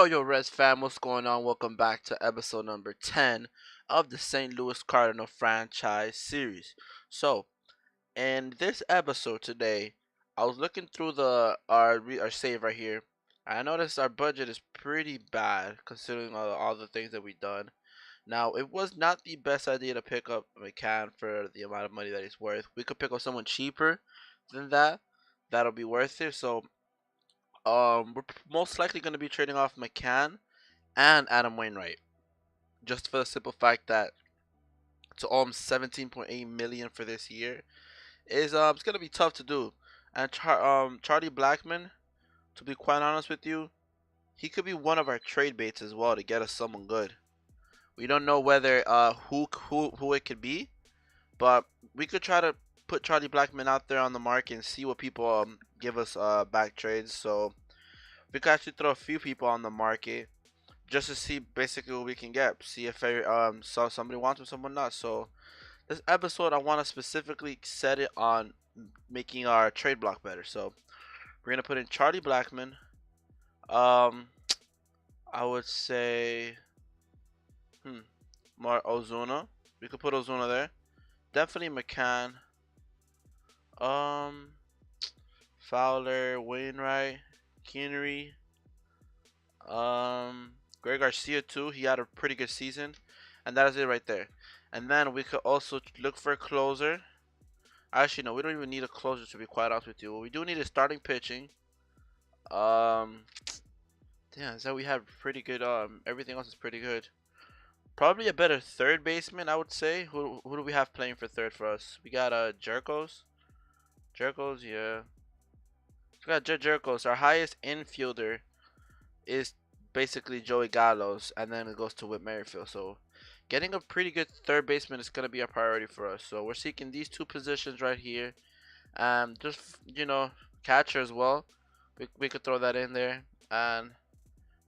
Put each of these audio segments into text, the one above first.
Yo, Res fam, what's going on? Welcome back to episode number 10 of the St. Louis Cardinal franchise series. So, in this episode today, I was looking through our save right here. And I noticed our budget is pretty bad considering all the things that we've done. Now, it was not the best idea to pick up McCann for the amount of money that he's worth. We could pick up someone cheaper than that. That'll be worth it. So, we're most likely going to be trading off McCann and Adam Wainwright, just for the simple fact that to own 17.8 million for this year is it's gonna be tough to do. And Charlie Blackman, to be quite honest with you, he could be one of our trade baits as well to get us someone good. We don't know whether who it could be, but we could try to put Charlie Blackman out there on the market and see what people give us back trades. So we could actually throw a few people on the market just to see basically what we can get. See if so somebody wants him, someone not. So this episode, I want to specifically set it on making our trade block better. So we're gonna put in Charlie Blackman. Um, I would say, more Ozuna. We could put Ozuna there. Definitely McCann. Um, Fowler, Wainwright, Kinnery. Um, Greg Garcia too. He had a pretty good season, and that is it right there. And then we could also look for a closer. Actually, no, we don't even need a closer to be quite honest with you. What we do need is starting pitching. Um, yeah, so we have pretty good. Everything else is pretty good. Probably a better third baseman, I would say. Who do we have playing for third for us? We got Jerkos. Jerkos, yeah. We got Jerkos. Our highest infielder is basically Joey Gallo's, and then it goes to Whit Merrifield. So getting a pretty good third baseman is going to be a priority for us. So we're seeking these two positions right here. Just, catcher as well. We could throw that in there. And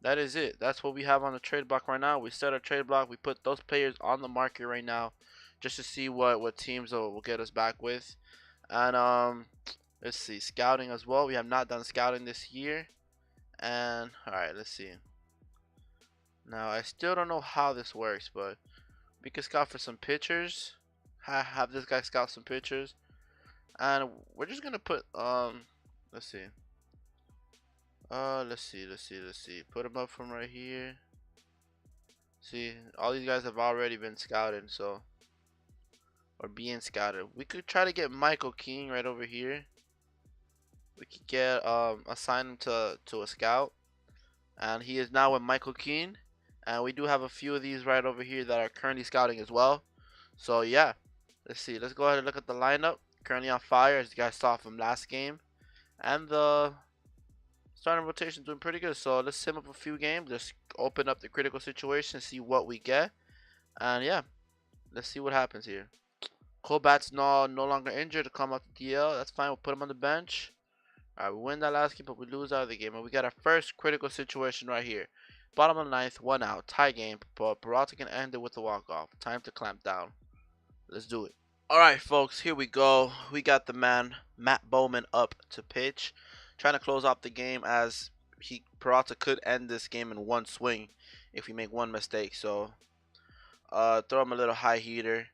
that is it. That's what we have on the trade block right now. We set our trade block. We put those players on the market right now just to see what teams will get us back with. And let's see. Scouting as well. We have not done scouting this year. And alright, let's see. Now I still don't know how this works, but we can scout for some pitchers. Have this guy scout some pitchers, and we're just gonna put let's see. Let's see. Put him up from right here. See, all these guys have already been scouted, so or being scouted. We could try to get Michael King right over here. We could get assign him to a scout, and he is now with Michael King. And we do have a few of these right over here that are currently scouting as well. So yeah, let's see. Let's go ahead and look at the lineup. Currently on fire, as you guys saw from last game. And the starting rotation doing pretty good. So let's sim up a few games. Just open up the critical situation, see what we get. And yeah, let's see what happens here. Cobat's no longer injured to come off the DL. That's fine. We'll put him on the bench. Alright, we win that last game, but we lose out of the game. And we got our first critical situation right here. Bottom of the ninth, 1 out, tie game. But Peralta can end it with a walk-off. Time to clamp down. Let's do it. Alright, folks, here we go. We got the man, Matt Bowman, up to pitch. Trying to close out the game as Peralta could end this game in one swing if we make one mistake. So, throw him a little high heater.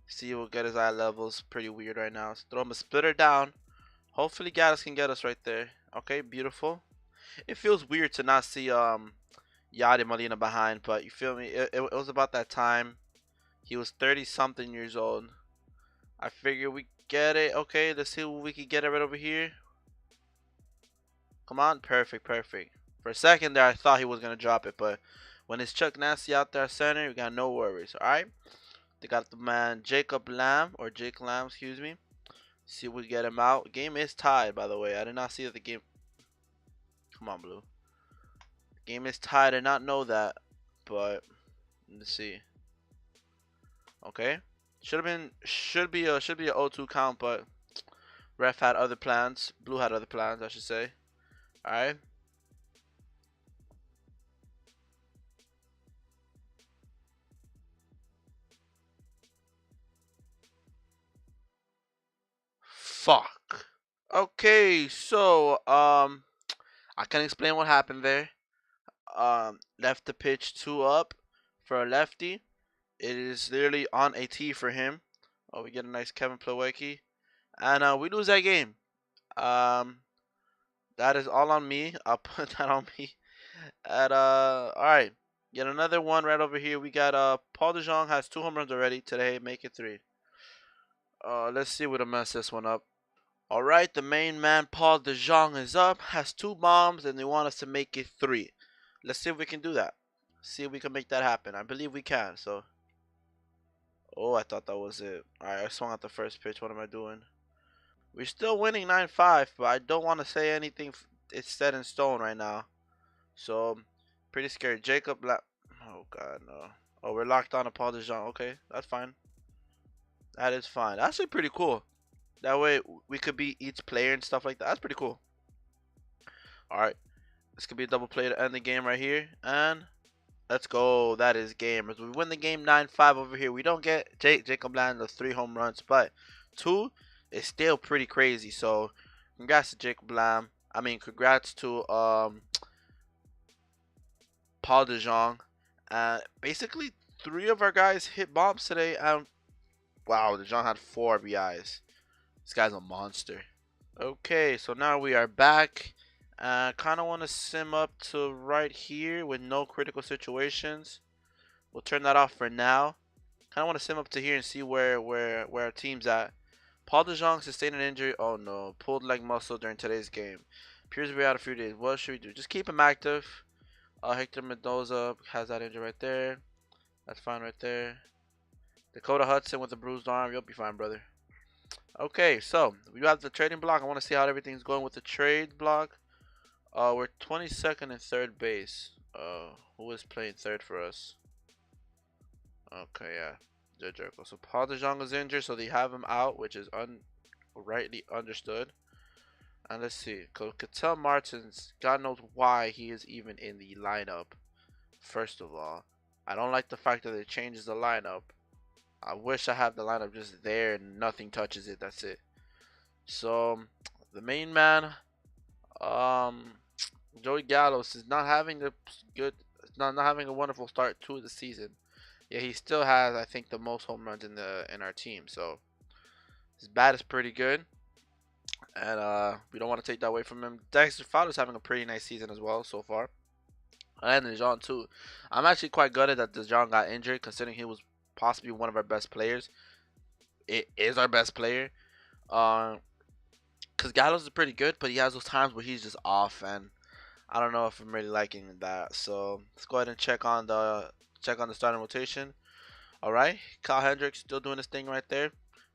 See, we'll get his eye levels. Pretty weird right now. So throw him a splitter down. Hopefully Gaddis can get us right there. Okay, beautiful. It feels weird to not see Yadi Molina behind, but you feel me? It was about that time. He was 30 something years old. I figure we get it. Okay, let's see what we can get it right over here. Come on, perfect. For a second there, I thought he was gonna drop it, but when it's Chuck Nasty out there center, we got no worries. All right, they got the man Jake Lamb, excuse me. See if we get him out. Game is tied, by the way. I did not see that the game. Come on, Blue. The game is tied. I did not know that, but let's see. Okay, should be a 0-2 count, but ref had other plans. Blue had other plans, I should say. All right. Fuck. Okay, so I can explain what happened there. left the pitch 2 up for a lefty. It is literally on a tee for him. Oh, we get a nice Kevin Plawecki. And we lose that game. Um, that is all on me. I'll put that on me. At all right. Get another one right over here. We got Paul DeJong has 2 home runs already today. Make it 3. Let's see what to mess this one up. All right, the main man Paul DeJong is up, has 2 bombs, and they want us to make it 3. Let's see if we can do that. See if we can make that happen. I believe we can. So, oh, I thought that was it. All right, I swung at the first pitch. What am I doing? We're still winning 9-5, but I don't want to say anything. It's set in stone right now. So, pretty scary. Oh, God, no. Oh, we're locked on to Paul DeJong. Okay, that's fine. That is fine. That's actually pretty cool. That way, we could be each player and stuff like that. That's pretty cool. All right. This could be a double play to end the game right here. And let's go. That is game. As we win the game 9-5 over here. We don't get Jacob Land the 3 home runs, but 2 is still pretty crazy. So, congrats to Jacob Lamb. I mean, congrats to Paul DeJong. Basically, 3 of our guys hit bombs today. Wow, DeJong had 4 RBIs. This guy's a monster. Okay, so now we are back. Kind of want to sim up to right here with no critical situations. We'll turn that off for now. Kind of want to sim up to here and see where our team's at. Paul DeJong sustained an injury. Oh no, pulled leg muscle during today's game. Appears to be out a few days. What should we do? Just keep him active. Hector Mendoza has that injury right there. That's fine right there. Dakota Hudson with a bruised arm. You'll be fine, brother. Okay, so we got the trading block. I want to see how everything's going with the trade block. We're 22nd and third base. Who is playing third for us? Okay, yeah, Joe Jericho. So Paul DeJong is injured, so they have him out, which is rightly understood. And let's see, Cattell Martins. God knows why he is even in the lineup. First of all, I don't like the fact that it changes the lineup. I wish I had the lineup just there and nothing touches it. That's it. So the main man, Joey Gallows is not having a good, not having a wonderful start to the season. Yeah, he still has, I think, the most home runs in our team. So his bat is pretty good, and we don't want to take that away from him. Dexter Fowler's having a pretty nice season as well so far, and DeJong too. I'm actually quite gutted that DeJong got injured, considering he was possibly one of our best players. It is our best player. Because Gallows is pretty good, but he has those times where he's just off, and I don't know if I'm really liking that. So let's go ahead and check on the starting rotation. All right, Kyle Hendricks still doing his thing right there.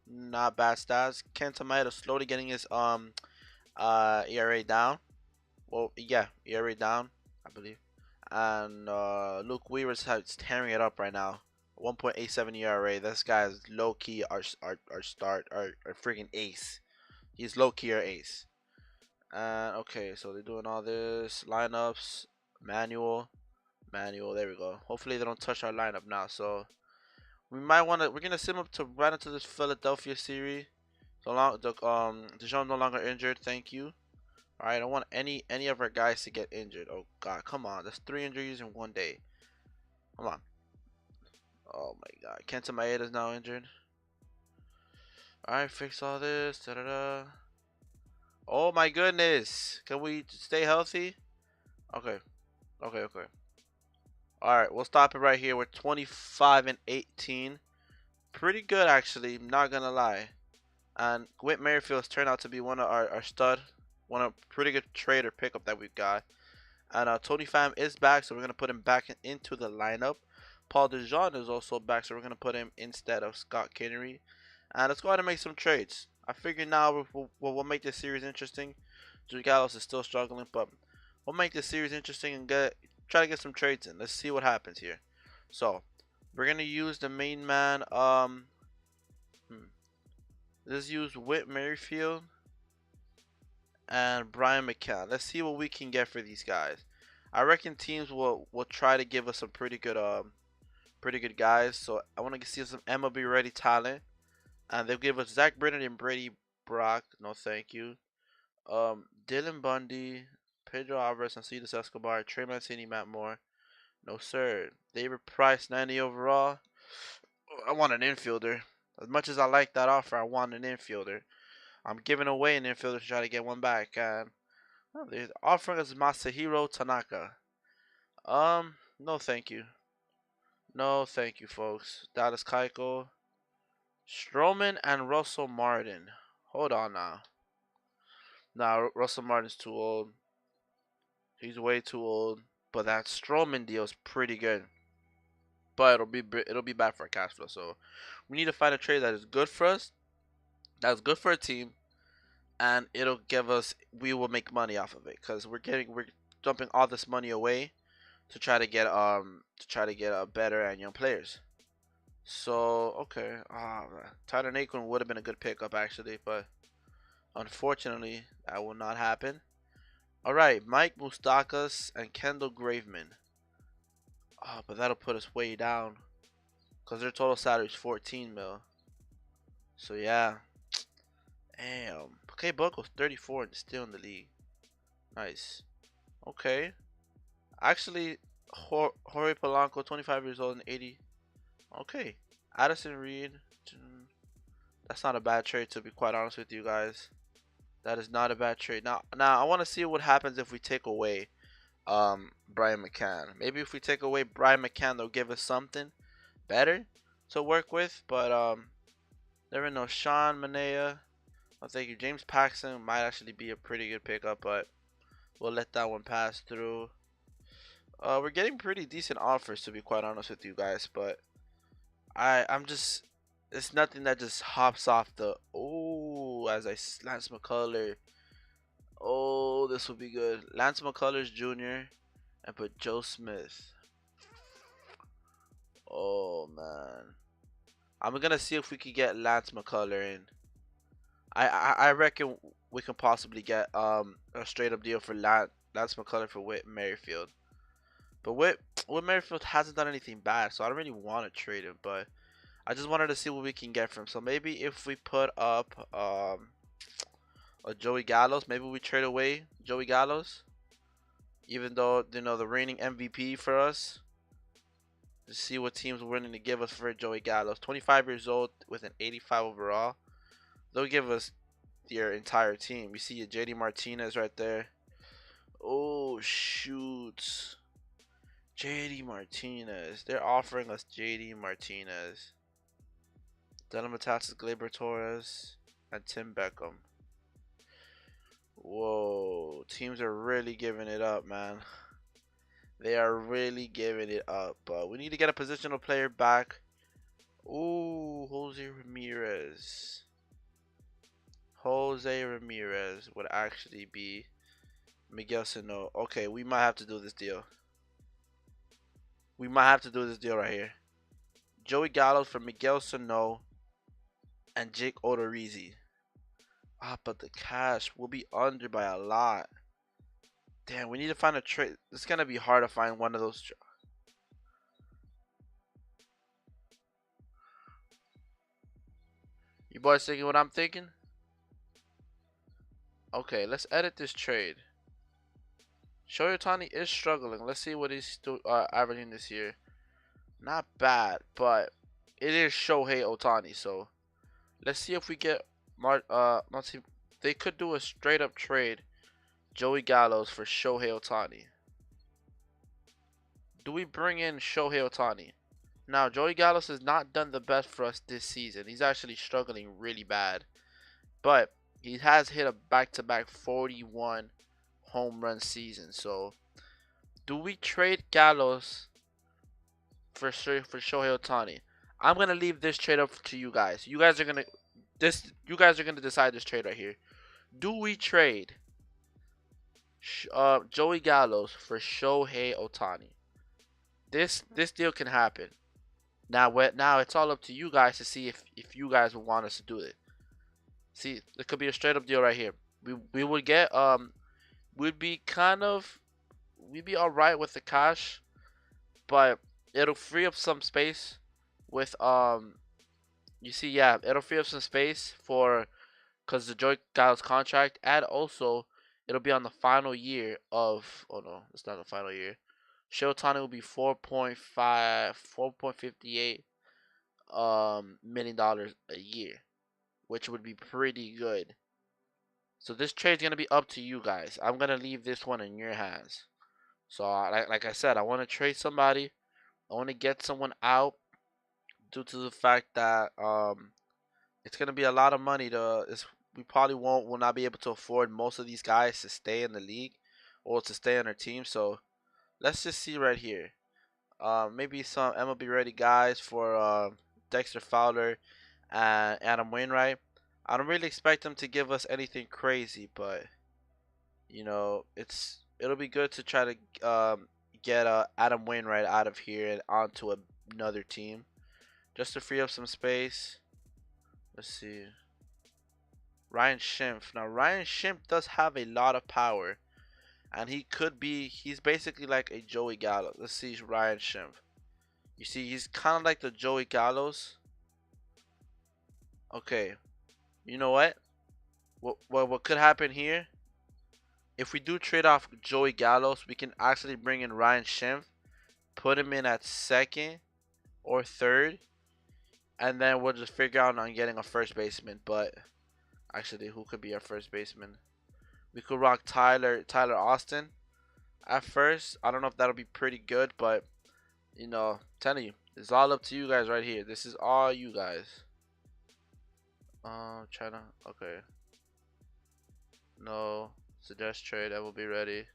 Not bad stats. Kenta Maeda slowly getting his ERA down. Well, yeah, ERA down, I believe. And Luke Weaver's tearing it up right now. 1.87 ERA. This guy is low key our freaking ace. He's low key our ace. And okay, so they're doing all this lineups, manual. There we go. Hopefully they don't touch our lineup now. So we're gonna sim up to right into this Philadelphia series. So long, DeJong no longer injured. Thank you. All right, I don't want any of our guys to get injured. Oh God, come on. That's 3 injuries in one day. Come on. Oh my God, Kenta Maeda is now injured. All right, fix all this. Da da da. Oh my goodness. Can we stay healthy? Okay. Okay. All right, we'll stop it right here. We're 25 and 18. Pretty good, actually. Not gonna lie. And Whit Merrifield's turned out to be one of our stud, one of pretty good trade or pickup that we've got. And Tony Pham is back, so we're gonna put him back into the lineup. Paul DeJong is also back, so we're gonna put him instead of Scott Kinnery. And let's go ahead and make some trades. I figure now we'll make this series interesting. Joey Gallows is still struggling, but we'll make this series interesting and try to get some trades in. Let's see what happens here. So we're gonna use the main man. Let's use Whit Merrifield and Brian McCann. Let's see what we can get for these guys. I reckon teams will try to give us some pretty good guys. So I want to see some MLB ready talent, and they'll give us Zach Britton and Brady Brock. No, thank you. Dylan Bundy, Pedro Alvarez and Cetus Escobar. Trey Mancini, Matt Moore. No, sir. David Price, 90 overall. I want an infielder. As much as I like that offer, I want an infielder. I'm giving away an infielder to try to get one back. And they're offering us Masahiro Tanaka. No thank you. No thank you, folks. Dallas Keuchel, Stroman, and Russell Martin. Hold on now. Nah, Russell Martin's too old. He's way too old. But that Stroman deal is pretty good. But it'll be bad for our cash flow. So we need to find a trade that is good for us, that's good for a team, and it'll give us, we will make money off of it because we're dumping all this money away to try to get better and young players. So okay, Tyler Naquin would have been a good pickup actually, but unfortunately that will not happen. All right, Mike Moustakas and Kendall Graveman. But that'll put us way down because their total salary is 14 mil. So yeah, damn. Okay, Buckle's 34 and still in the league. Nice. Okay. Actually, Jorge Polanco, 25 years old and 80. Okay. Addison Reed. That's not a bad trade, to be quite honest with you guys. That is not a bad trade. Now I want to see what happens if we take away Brian McCann. Maybe if we take away Brian McCann, they'll give us something better to work with. But never know. Sean Manea. Oh, thank you. James Paxton might actually be a pretty good pickup, but we'll let that one pass through. We're getting pretty decent offers, to be quite honest with you guys, but I'm just, it's nothing that just hops off the, oh, as I Lance McCullers. Oh, this will be good. Lance McCullers Jr. and put Joe Smith. Oh man, I'm gonna see if we can get Lance McCullers in. I reckon we can possibly get a straight up deal for Lance McCullers for Whit Merrifield. But Whit Merrifield hasn't done anything bad, so I don't really want to trade him. But I just wanted to see what we can get from him. So maybe if we put up a Joey Gallows, maybe we trade away Joey Gallows, even though the reigning MVP for us. To see what teams are willing to give us for Joey Gallows. 25 years old with an 85 overall. They'll give us their entire team. You see JD Martinez right there. Oh shoot. JD Martinez. They're offering us JD Martinez. Dylan Metaxas, Gleyber Torres, and Tim Beckham. Whoa. Teams are really giving it up, man. They are really giving it up. But we need to get a positional player back. Ooh, Jose Ramirez. Jose Ramirez would actually be Miguel Sano. Okay, we might have to do this deal. We might have to do this deal right here. Joey Gallows for Miguel Sano and Jake Odorizzi. But the cash will be under by a lot. Damn, we need to find a trade. It's gonna be hard to find one of those. You boys thinking what I'm thinking? Okay, let's edit this trade. Shohei Ohtani is struggling. Let's see what he's still averaging this year. Not bad, but it is Shohei Ohtani. So let's see if we get they could do a straight up trade. Joey Gallows for Shohei Ohtani. Do we bring in Shohei Ohtani? Now, Joey Gallows has not done the best for us this season. He's actually struggling really bad. But he has hit a back-to-back 41 home run season. So, do we trade Gallows for Shohei Ohtani? I'm gonna leave this trade up to you guys. You guys are gonna decide this trade right here. Do we trade Joey Gallows for Shohei Ohtani? This deal can happen. Now it's all up to you guys to see if you guys would want us to do it. See, it could be a straight up deal right here. We would get we'd be alright with the cash, but it'll free up some space with you see, yeah, it'll free up some space for, because the Joey Gallows contract, and also it'll be on the final year of. Oh no, it's not the final year. Shotani will be 4.58 million dollars a year, which would be pretty good. So this trade's gonna be up to you guys. I'm gonna leave this one in your hands. So like I said, I want to trade somebody. I want to get someone out due to the fact that it's gonna be a lot of money to. We probably will not be able to afford most of these guys to stay in the league or to stay on our team. So let's just see right here. Maybe some MLB ready guys for Dexter Fowler and Adam Wainwright. I don't really expect them to give us anything crazy, but it'll be good to try to get Adam Wainwright out of here and onto another team just to free up some space. Let's see. Ryan Schimpf. Now Ryan Schimpf does have a lot of power, and he's basically like a Joey Gallo. Let's see Ryan Schimpf. You see, he's kind of like the Joey Gallows. Okay, you know what? What could happen here? If we do trade off Joey Gallows, we can actually bring in Ryan Schimpf, put him in at second or third, and then we'll just figure out on getting a first baseman. But actually, who could be our first baseman? We could rock Tyler Austin at first. I don't know if that'll be pretty good, but telling you, it's all up to you guys right here. This is all you guys. China. Okay. No. Suggest trade. I will be ready.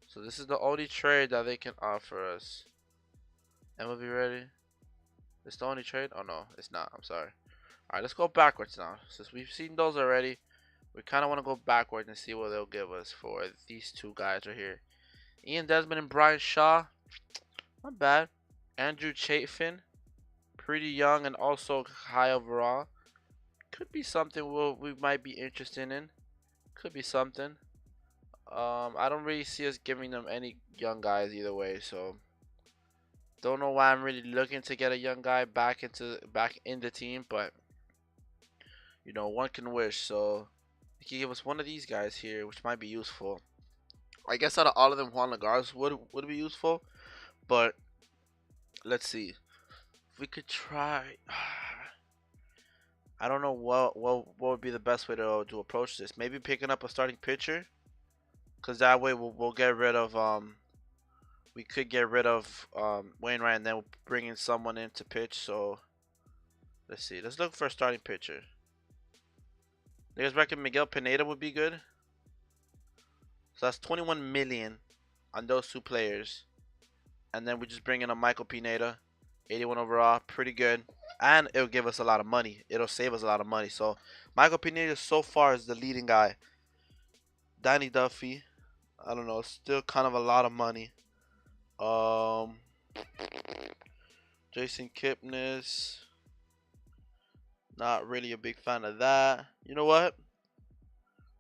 So this is the only trade that they can offer us. MLB ready? It's the only trade? Oh no, it's not. I'm sorry. Alright, let's go backwards now. Since we've seen those already, we kind of want to go backwards and see what they'll give us for these two guys right here. Ian Desmond and Brian Shaw. Not bad. Andrew Chafin. Pretty young and also high overall. Could be something we might be interested in. Could be something. I don't really see us giving them any young guys either way, so don't know why I'm really looking to get a young guy back in the team, but one can wish. So he can give us one of these guys here, which might be useful. I guess out of all of them, Juan Lagares would be useful, but let's see. If we could try. I don't know what would be the best way to approach this. Maybe picking up a starting pitcher, cause that way we'll get rid of we could get rid of Wainwright and then we'll bring in someone in to pitch. So let's see. Let's look for a starting pitcher. You guys reckon Miguel Pineda would be good? So that's 21 million on those two players, and then we just bring in a Michael Pineda, 81 overall, pretty good. And it'll give us a lot of money. It'll save us a lot of money. So Michael Pineda so far is the leading guy. Danny Duffy, I don't know, still kind of a lot of money. Jason Kipnis, not really a big fan of that. You know what?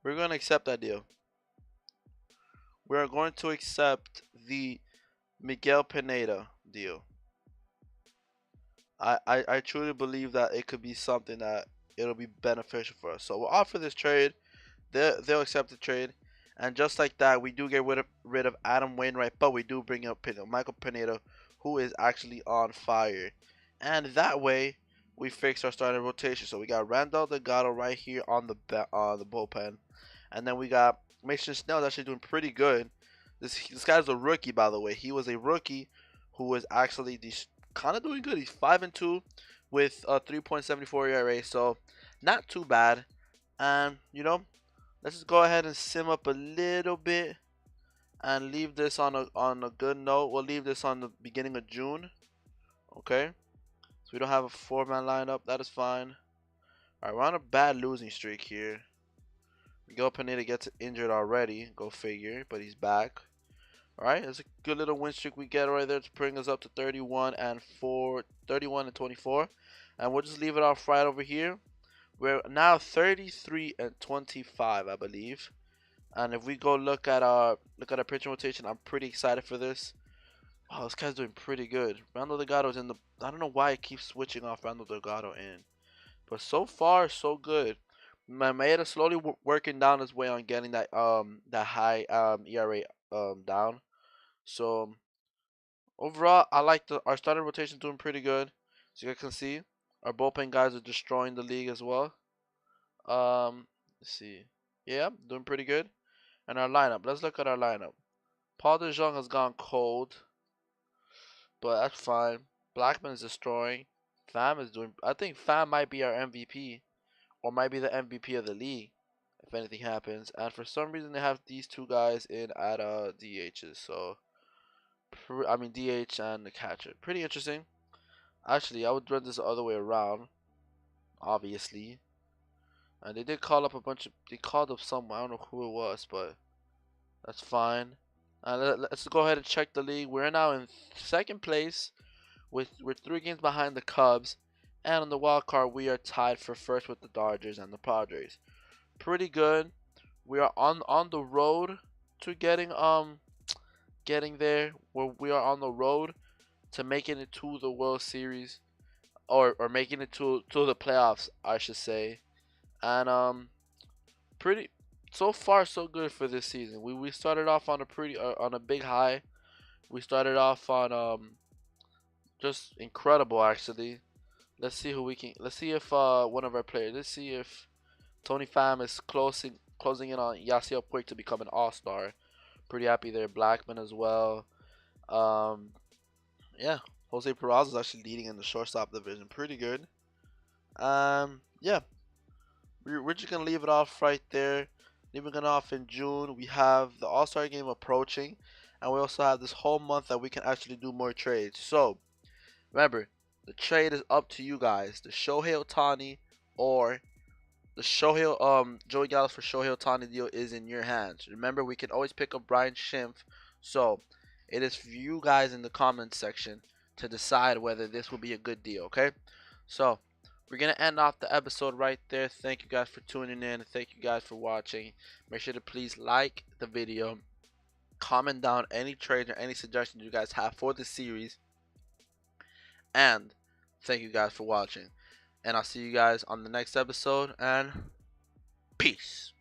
We're gonna accept that deal. We are going to accept the Miguel Pineda deal. I truly believe that it could be something that it'll be beneficial for us. So we'll offer this trade. They'll accept the trade. And just like that, we do get rid of Adam Wainwright, but we do bring up Michael Pineda, who is actually on fire. And that way, we fix our starting rotation. So we got Randall Delgado right here on the bullpen. And then we got Mason Snell actually doing pretty good. This guy's a rookie, by the way. He was a rookie who was actually kind of doing good. He's 5-2 with a 3.74 ERA, so not too bad. And let's just go ahead and sim up a little bit and leave this on a good note. We'll leave this on the beginning of June. Okay, so we don't have a 4-man lineup. That is fine. All right, we're on a bad losing streak here. Miguel Pineda gets injured already. Go figure, but he's back. Alright, it's a good little win streak we get right there to bring us up to 31 and 24. And we'll just leave it off right over here. We're now 33 and 25, I believe. And if we go look at our pitching rotation, I'm pretty excited for this. Wow, this guy's doing pretty good. Randall Delgado's in the. I don't know why it keeps switching off Randall Delgado in, but so far so good. Maeda slowly working down his way on getting that high ERA down. So overall, I like our starting rotation doing pretty good. So you guys can see, our bullpen guys are destroying the league as well. Let's see, yeah, doing pretty good. And our lineup. Let's look at our lineup. Paul DeJong has gone cold, but that's fine. Blackman is destroying. Pham is doing. I think Pham might be our MVP, or might be the MVP of the league if anything happens. And for some reason, they have these two guys in at DHs. So I mean DH and the catcher. Pretty interesting. Actually, I would run this the other way around. Obviously, and they did call up a bunch of. They called up someone. I don't know who it was, but that's fine. Let's go ahead and check the league. We're now in second place we're 3 games behind the Cubs, and on the wild card we are tied for first with the Dodgers and the Padres. Pretty good. We are on the road to getting there. Where we are on the road to making it to the World Series, or making it to the playoffs, I should say. And pretty so far so good for this season. We started off on a pretty on a big high. We started off on just incredible actually. Let's see who we can. Let's see if one of our players. Let's see if Tony Pham is closing in on Yasiel Puig to become an All-Star. Pretty happy there. Blackman as well. Um, yeah, Jose Peraza is actually leading in the shortstop division. Pretty good. Yeah, we're just gonna leave it off right there. Leaving it off in June. We have the All-Star game approaching, and we also have this whole month that we can actually do more trades. So remember, the trade is up to you guys. The Shohei Ohtani or the Joey Gallo for Shohei Ohtani deal is in your hands. Remember, we can always pick up Brian Schimpf. So it is for you guys in the comments section to decide whether this will be a good deal. Okay, so we're gonna end off the episode right there. Thank you guys for tuning in. Thank you guys for watching. Make sure to please like the video, comment down any trades or any suggestions you guys have for the series, and thank you guys for watching. And I'll see you guys on the next episode, and peace.